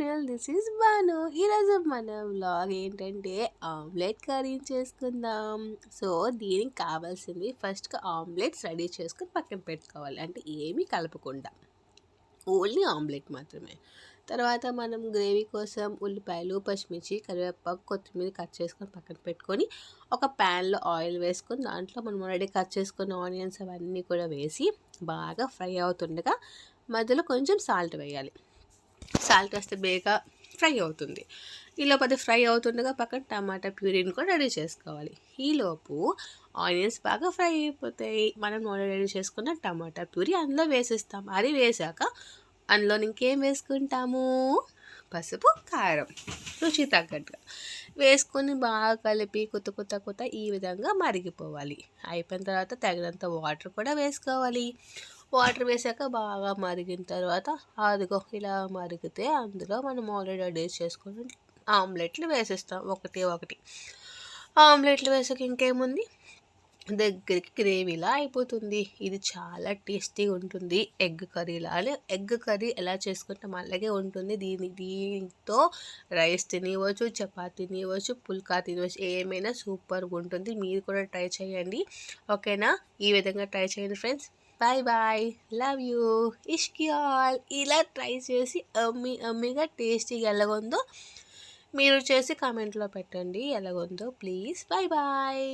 Channel. This is Banu. ఈరోజు మన vlog ఏంటంటే ఆమ్లెట్ కర్రీ చేసుకుందాం. సో దీనికి కావాల్సింది ఫస్ట్గా ఆమ్లెట్స్ రెడీ చేసుకొని పక్కన పెట్టుకోవాలి. అంటే ఏమీ కలపకుండా ఓన్లీ ఆమ్లెట్ మాత్రమే. తర్వాత మనం గ్రేవీ కోసం ఉల్లిపాయలు, పచ్చిమిర్చి, కరివేపాకు, కొత్తిమీర కట్ చేసుకొని పక్కన పెట్టుకొని ఒక ప్యాన్లో ఆయిల్ వేసుకొని దాంట్లో మనం ఆల్రెడీ కట్ చేసుకున్న ఆనియన్స్ అవన్నీ కూడా వేసి బాగా ఫ్రై అవుతుండగా మధ్యలో కొంచెం సాల్ట్ వేయాలి. సాల్ట్ వేస్తే బేగా ఫ్రై అవుతుంది. ఈలోపు అది ఫ్రై అవుతుండగా పక్కన టమాటా ప్యూరీని కూడా రెడీ చేసుకోవాలి. ఈలోపు ఆనియన్స్ బాగా ఫ్రై అయిపోతాయి. మనం రెడీ చేసుకున్న టమాటా ప్యూరీ అందులో వేసేస్తాం. అది వేసాక అందులో ఇంకేం వేసుకుంటాము, పసుపు, కారం రుచి తగ్గట్టుగా వేసుకొని బాగా కలిపి కొత్త ఈ విధంగా మరిగిపోవాలి. అయిపోయిన తర్వాత తగినంత వాటర్ కూడా వేసుకోవాలి. వాటర్ వేసాక బాగా మరిగిన తర్వాత అదిగో ఇలా మరిగితే అందులో మనం ఆల్రెడీ రెడీ చేసుకొని ఆమ్లెట్లు వేసేస్తాం. ఒకటి ఆమ్లెట్లు వేసాక ఇంకేముంది, దగ్గరికి గ్రేవీలా అయిపోతుంది. ఇది చాలా టేస్టీగా ఉంటుంది. ఎగ్ కర్రీ ఎలా చేసుకుంటాం అలాగే ఉంటుంది. దీంతో రైస్ తినవచ్చు, చపాతీ తినవచ్చు, పుల్కా తినవచ్చు, ఏమైనా సూపర్గా ఉంటుంది. మీరు కూడా ట్రై చేయండి, ఓకేనా? ఈ విధంగా ట్రై చేయండి ఫ్రెండ్స్. బాయ్, లవ్ యూ, ఇష్కియాల్. ఇలా ట్రై చేసి అమ్మీగా టేస్టీగా ఎలాగుందో మీరు చేసి కామెంట్లో పెట్టండి ఎలాగుందో ప్లీజ్. బాయ్.